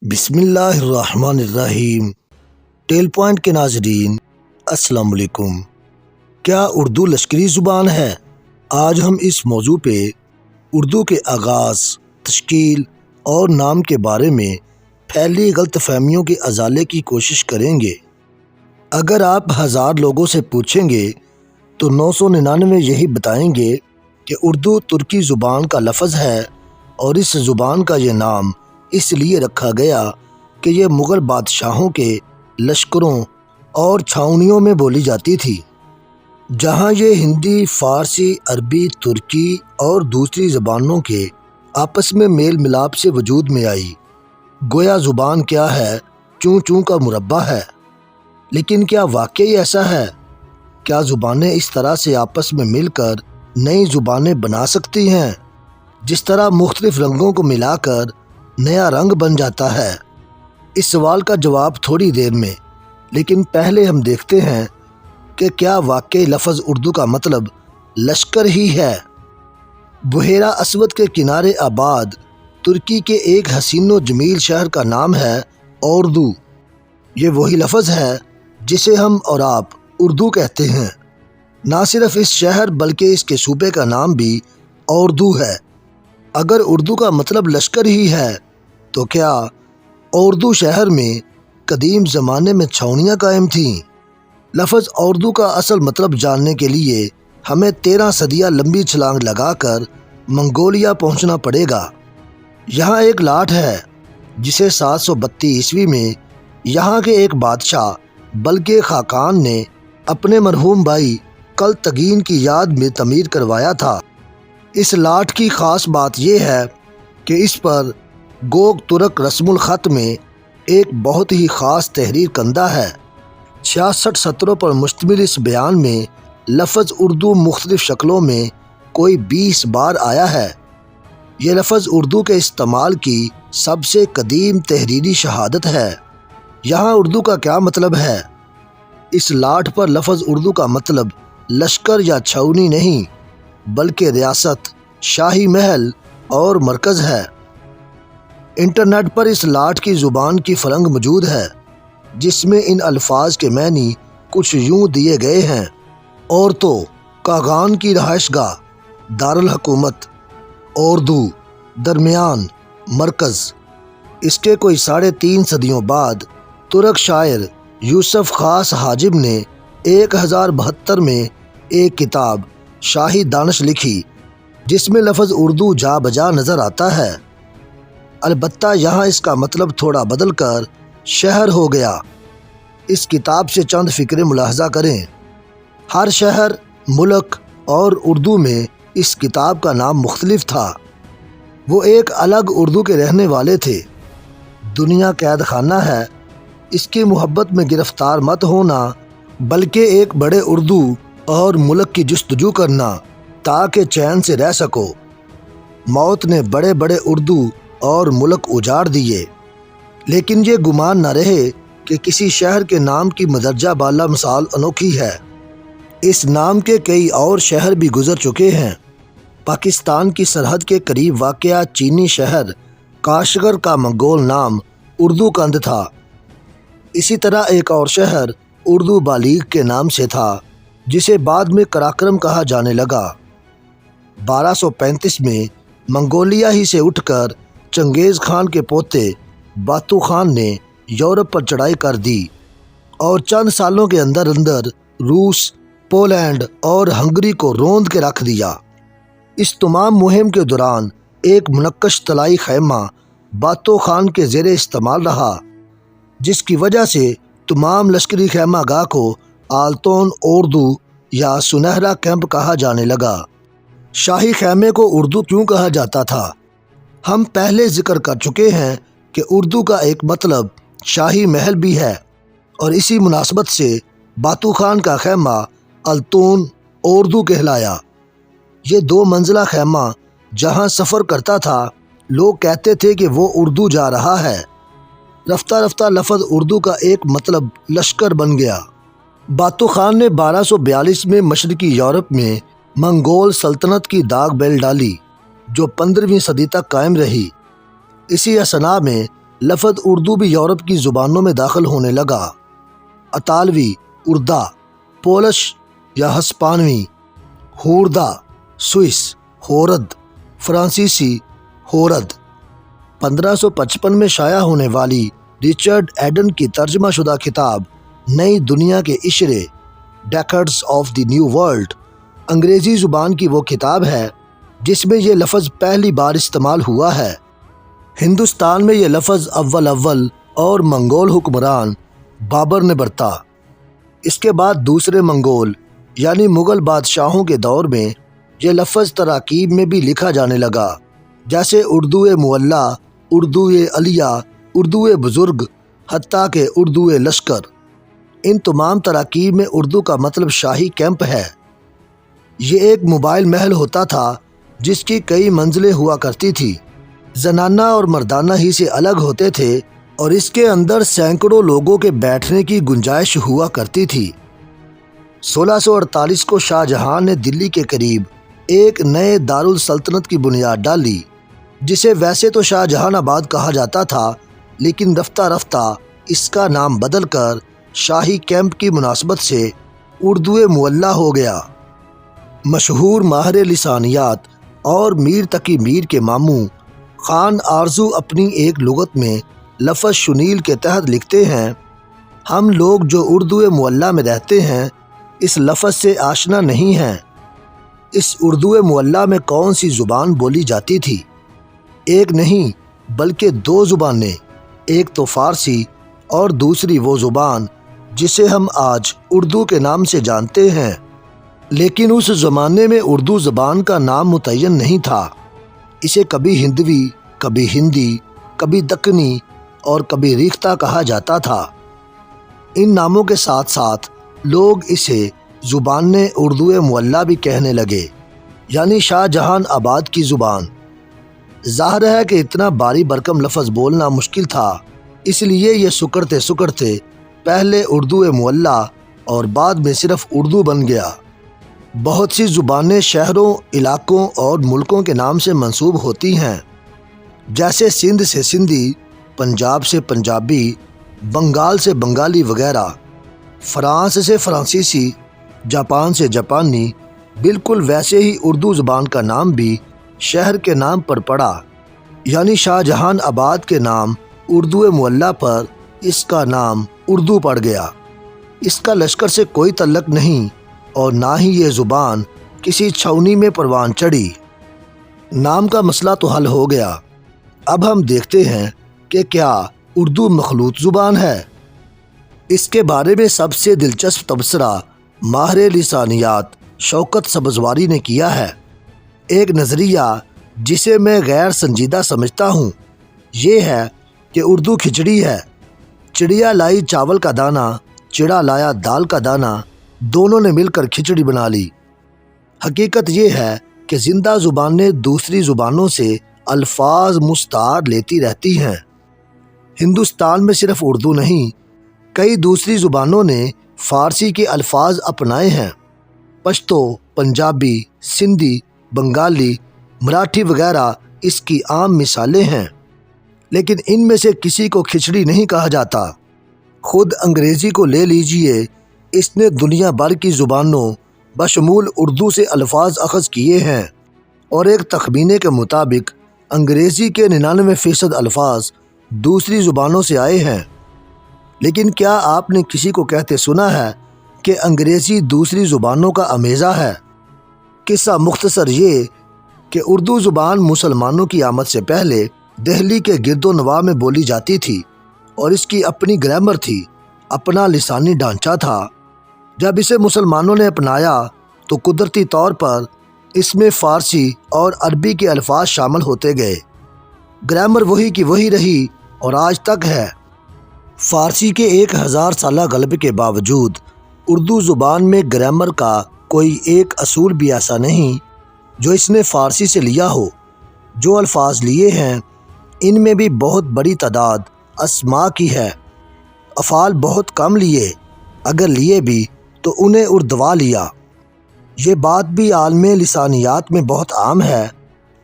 بسم اللہ الرحمن الرحیم۔ ٹیل پوائنٹ کے ناظرین السلام علیکم۔ کیا اردو لشکری زبان ہے؟ آج ہم اس موضوع پہ اردو کے آغاز، تشکیل اور نام کے بارے میں پھیلی غلط فہمیوں کے ازالے کی کوشش کریں گے۔ اگر آپ 1000 لوگوں سے پوچھیں گے تو 999 یہی بتائیں گے کہ اردو ترکی زبان کا لفظ ہے اور اس زبان کا یہ نام اس لیے رکھا گیا کہ یہ مغل بادشاہوں کے لشکروں اور چھاؤنیوں میں بولی جاتی تھی، جہاں یہ ہندی، فارسی، عربی، ترکی اور دوسری زبانوں کے آپس میں میل ملاپ سے وجود میں آئی۔ گویا زبان کیا ہے؟ چوں چوں کا مربع ہے۔ لیکن کیا واقعی ایسا ہے؟ کیا زبانیں اس طرح سے آپس میں مل کر نئی زبانیں بنا سکتی ہیں، جس طرح مختلف رنگوں کو ملا کر نیا رنگ بن جاتا ہے؟ اس سوال کا جواب تھوڑی دیر میں، لیکن پہلے ہم دیکھتے ہیں کہ کیا واقعی لفظ اردو کا مطلب لشکر ہی ہے۔ بحیرہ اسود کے کنارے آباد ترکی کے ایک حسین و جمیل شہر کا نام ہے اوردو۔ یہ وہی لفظ ہے جسے ہم اور آپ اردو کہتے ہیں۔ نہ صرف اس شہر بلکہ اس کے صوبے کا نام بھی اوردو ہے۔ اگر اردو کا مطلب لشکر ہی ہے تو کیا اوردو شہر میں قدیم زمانے میں چھاؤنیاں قائم تھیں؟ لفظ اردو کا اصل مطلب جاننے کے لیے ہمیں 13 صدیاں لمبی چھلانگ لگا کر منگولیا پہنچنا پڑے گا۔ یہاں ایک لاٹ ہے جسے 732 عیسوی میں یہاں کے ایک بادشاہ بلگے خاقان نے اپنے مرحوم بھائی کلتگین کی یاد میں تعمیر کروایا تھا۔ اس لاٹ کی خاص بات یہ ہے کہ اس پر گوگ ترک رسم الخط میں ایک بہت ہی خاص تحریر کندہ ہے۔ 66 سطروں پر مشتمل اس بیان میں لفظ اردو مختلف شکلوں میں کوئی 20 بار آیا ہے۔ یہ لفظ اردو کے استعمال کی سب سے قدیم تحریری شہادت ہے۔ یہاں اردو کا کیا مطلب ہے؟ اس لاٹ پر لفظ اردو کا مطلب لشکر یا چھاؤنی نہیں بلکہ ریاست، شاہی محل اور مرکز ہے۔ انٹرنیٹ پر اس لاٹ کی زبان کی فرنگ موجود ہے، جس میں ان الفاظ کے معنی کچھ یوں دیے گئے ہیں: اورتو، کاغان کی رہائش گاہ، دارالحکومت، اوردو، درمیان، مرکز۔ اس کے کوئی 3.5 صدیوں بعد ترک شاعر یوسف خاص حاجب نے 1072 میں ایک کتاب شاہی دانش لکھی جس میں لفظ اردو جا بجا نظر آتا ہے۔ البتہ یہاں اس کا مطلب تھوڑا بدل کر شہر ہو گیا۔ اس کتاب سے چند فکرے ملاحظہ کریں۔ ہر شہر، ملک اور اردو میں اس کتاب کا نام مختلف تھا۔ وہ ایک الگ اردو کے رہنے والے تھے۔ دنیا قید خانہ ہے، اس کی محبت میں گرفتار مت ہونا بلکہ ایک بڑے اردو اور ملک کی جستجو کرنا تاکہ چین سے رہ سکو۔ موت نے بڑے بڑے اردو اور ملک اجاڑ دیے، لیکن یہ گمان نہ رہے کہ کسی شہر کے نام کی مدرجہ بالا مثال انوکھی ہے۔ اس نام کے کئی اور شہر بھی گزر چکے ہیں۔ پاکستان کی سرحد کے قریب واقع چینی شہر کاشغر کا منگول نام اردو کند تھا۔ اسی طرح ایک اور شہر اردو بالیغ کے نام سے تھا جسے بعد میں قراقرم کہا جانے لگا۔ 1235 میں منگولیا ہی سے اٹھ کر چنگیز خان کے پوتے باتو خان نے یورپ پر چڑھائی کر دی اور چند سالوں کے اندر اندر روس، پولینڈ اور ہنگری کو روند کے رکھ دیا۔ اس تمام مہم کے دوران ایک منقش طلائی خیمہ باتو خان کے زیر استعمال رہا، جس کی وجہ سے تمام لشکری خیمہ گاہ کو آلتون اوردو یا سنہرا کیمپ کہا جانے لگا۔ شاہی خیمے کو اردو کیوں کہا جاتا تھا؟ ہم پہلے ذکر کر چکے ہیں کہ اردو کا ایک مطلب شاہی محل بھی ہے، اور اسی مناسبت سے باتو خان کا خیمہ التون اوردو کہلایا۔ یہ 2 منزلہ خیمہ جہاں سفر کرتا تھا، لوگ کہتے تھے کہ وہ اردو جا رہا ہے۔ رفتہ رفتہ لفظ اردو کا ایک مطلب لشکر بن گیا۔ باتو خان نے 1242 میں مشرقی یورپ میں منگول سلطنت کی داغ بیل ڈالی جو 15ویں صدی تک قائم رہی۔ اسی اثنا میں لفظ اردو بھی یورپ کی زبانوں میں داخل ہونے لگا۔ اطالوی اردہ، پولش یا ہسپانوی ہوردا، سوئس ہورد، فرانسیسی ہورد۔ 1555 میں شائع ہونے والی رچرڈ ایڈن کی ترجمہ شدہ کتاب نئی دنیا کے اشرے decades of the new world انگریزی زبان کی وہ کتاب ہے جس میں یہ لفظ پہلی بار استعمال ہوا ہے۔ ہندوستان میں یہ لفظ اول اور منگول حکمران بابر نے برتا۔ اس کے بعد دوسرے منگول یعنی مغل بادشاہوں کے دور میں یہ لفظ تراکیب میں بھی لکھا جانے لگا، جیسے اردو معلیٰ، اردو علیہ، اردو بزرگ، حتیٰ کہ اردو لشکر۔ ان تمام تراکیب میں اردو کا مطلب شاہی کیمپ ہے۔ یہ ایک موبائل محل ہوتا تھا جس کی کئی منزلیں ہوا کرتی تھی، زنانہ اور مردانہ ہی سے الگ ہوتے تھے، اور اس کے اندر سینکڑوں لوگوں کے بیٹھنے کی گنجائش ہوا کرتی تھی۔ 1648 کو شاہ جہاں نے دلی کے قریب ایک نئے دارالسلطنت کی بنیاد ڈالی، جسے ویسے تو شاہ جہان آباد کہا جاتا تھا، لیکن رفتہ رفتہ اس کا نام بدل کر شاہی کیمپ کی مناسبت سے اردو معلیٰ ہو گیا۔ مشہور ماہر لسانیات اور میر تقی میر کے ماموں خان آرزو اپنی ایک لغت میں لفظ شنیل کے تحت لکھتے ہیں، ہم لوگ جو اردو معلیٰ میں رہتے ہیں اس لفظ سے آشنا نہیں ہیں۔ اس اردو معلیٰ میں کون سی زبان بولی جاتی تھی؟ ایک نہیں بلکہ دو زبانیں، ایک تو فارسی اور دوسری وہ زبان جسے ہم آج اردو کے نام سے جانتے ہیں۔ لیکن اس زمانے میں اردو زبان کا نام متعین نہیں تھا، اسے کبھی ہندوی، کبھی ہندی، کبھی دکنی اور کبھی ریختہ کہا جاتا تھا۔ ان ناموں کے ساتھ ساتھ لوگ اسے زبان اردو معلیٰ بھی کہنے لگے، یعنی شاہ جہان آباد کی زبان۔ ظاہر ہے کہ اتنا باری برکم لفظ بولنا مشکل تھا، اس لیے یہ سکڑتے سکڑتے پہلے اردو معلیٰ اور بعد میں صرف اردو بن گیا۔ بہت سی زبانیں شہروں، علاقوں اور ملکوں کے نام سے منسوب ہوتی ہیں، جیسے سندھ سے سندھی، پنجاب سے پنجابی، بنگال سے بنگالی وغیرہ، فرانس سے فرانسیسی، جاپان سے جاپانی۔ بالکل ویسے ہی اردو زبان کا نام بھی شہر کے نام پر پڑا، یعنی شاہ جہان آباد کے نام اردو معلیٰ پر اس کا نام اردو پڑ گیا۔ اس کا لشکر سے کوئی تعلق نہیں اور نہ ہی یہ زبان کسی چھاؤنی میں پروان چڑھی۔ نام کا مسئلہ تو حل ہو گیا۔ اب ہم دیکھتے ہیں کہ کیا اردو مخلوط زبان ہے۔ اس کے بارے میں سب سے دلچسپ تبصرہ ماہر لسانیات شوکت سبزواری نے کیا ہے۔ ایک نظریہ جسے میں غیر سنجیدہ سمجھتا ہوں یہ ہے کہ اردو کھچڑی ہے۔ چڑیا لائی چاول کا دانہ، چڑا لایا دال کا دانہ، دونوں نے مل کر کھچڑی بنا لی۔ حقیقت یہ ہے کہ زندہ زبانیں دوسری زبانوں سے الفاظ مستعار لیتی رہتی ہیں۔ ہندوستان میں صرف اردو نہیں، کئی دوسری زبانوں نے فارسی کے الفاظ اپنائے ہیں۔ پشتو، پنجابی، سندھی، بنگالی، مراٹھی وغیرہ اس کی عام مثالیں ہیں، لیکن ان میں سے کسی کو کھچڑی نہیں کہا جاتا۔ خود انگریزی کو لے لیجئے، اس نے دنیا بھر کی زبانوں بشمول اردو سے الفاظ اخذ کیے ہیں، اور ایک تخمینے کے مطابق انگریزی کے 99% الفاظ دوسری زبانوں سے آئے ہیں۔ لیکن کیا آپ نے کسی کو کہتے سنا ہے کہ انگریزی دوسری زبانوں کا امیزہ ہے؟ قصہ مختصر یہ کہ اردو زبان مسلمانوں کی آمد سے پہلے دہلی کے گرد و نواح میں بولی جاتی تھی، اور اس کی اپنی گرامر تھی، اپنا لسانی ڈھانچہ تھا۔ جب اسے مسلمانوں نے اپنایا تو قدرتی طور پر اس میں فارسی اور عربی کے الفاظ شامل ہوتے گئے۔ گرامر وہی کی وہی رہی اور آج تک ہے۔ فارسی کے 1000 سالہ غلبے کے باوجود اردو زبان میں گرامر کا کوئی ایک اصول بھی ایسا نہیں جو اس نے فارسی سے لیا ہو۔ جو الفاظ لیے ہیں ان میں بھی بہت بڑی تعداد اسماء کی ہے۔ افعال بہت کم لیے، اگر لیے بھی تو انہیں اردوا لیا۔ یہ بات بھی عالم لسانیات میں بہت عام ہے۔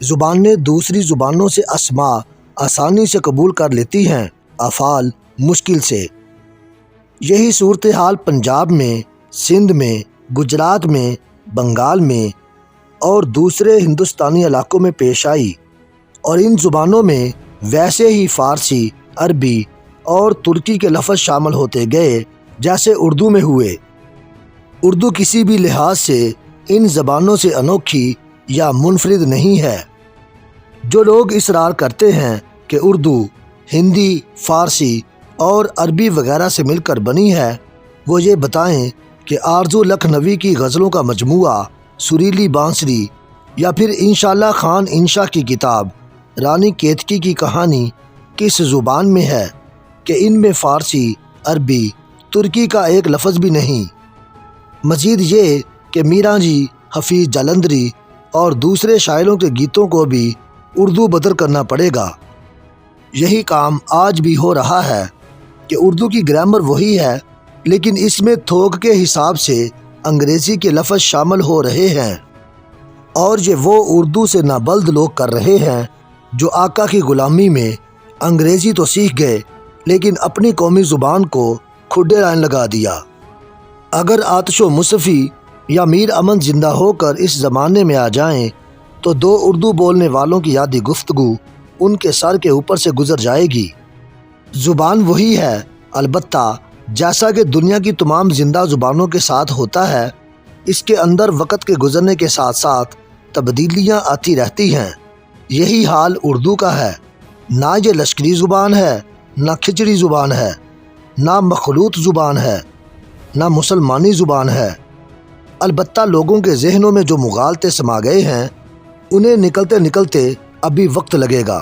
زبانیں دوسری زبانوں سے اسماء آسانی سے قبول کر لیتی ہیں، افعال مشکل سے۔ یہی صورتحال پنجاب میں، سندھ میں، گجرات میں، بنگال میں اور دوسرے ہندوستانی علاقوں میں پیش آئی، اور ان زبانوں میں ویسے ہی فارسی، عربی اور ترکی کے لفظ شامل ہوتے گئے جیسے اردو میں ہوئے۔ اردو کسی بھی لحاظ سے ان زبانوں سے انوکھی یا منفرد نہیں ہے۔ جو لوگ اصرار کرتے ہیں کہ اردو ہندی، فارسی اور عربی وغیرہ سے مل کر بنی ہے، وہ یہ بتائیں کہ آرزو لکھنوی کی غزلوں کا مجموعہ سریلی بانسری یا پھر انشاءاللہ خان انشا کی کتاب رانی کیتکی کی کہانی کس زبان میں ہے کہ ان میں فارسی، عربی، ترکی کا ایک لفظ بھی نہیں۔ مزید یہ کہ میراں جی، حفیظ جالندھری اور دوسرے شاعروں کے گیتوں کو بھی اردو بدر کرنا پڑے گا۔ یہی کام آج بھی ہو رہا ہے کہ اردو کی گرامر وہی ہے، لیکن اس میں تھوک کے حساب سے انگریزی کے لفظ شامل ہو رہے ہیں، اور یہ وہ اردو سے نابلد لوگ کر رہے ہیں جو آقا کی غلامی میں انگریزی تو سیکھ گئے لیکن اپنی قومی زبان کو کھڈے لائن لگا دیا۔ اگر آتش و مصطفی یا میر امن زندہ ہو کر اس زمانے میں آ جائیں تو دو اردو بولنے والوں کی یادی گفتگو ان کے سر کے اوپر سے گزر جائے گی۔ زبان وہی ہے، البتہ جیسا کہ دنیا کی تمام زندہ زبانوں کے ساتھ ہوتا ہے، اس کے اندر وقت کے گزرنے کے ساتھ ساتھ تبدیلیاں آتی رہتی ہیں۔ یہی حال اردو کا ہے۔ نہ یہ لشکری زبان ہے، نہ کھچڑی زبان ہے، نہ مخلوط زبان ہے، نہ مسلمانی زبان ہے۔ البتہ لوگوں کے ذہنوں میں جو مغالطے سما گئے ہیں، انہیں نکلتے نکلتے ابھی وقت لگے گا۔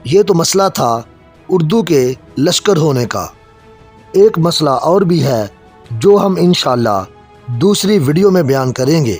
یہ تو مسئلہ تھا اردو کے لشکر ہونے کا۔ ایک مسئلہ اور بھی ہے جو ہم انشاءاللہ دوسری ویڈیو میں بیان کریں گے۔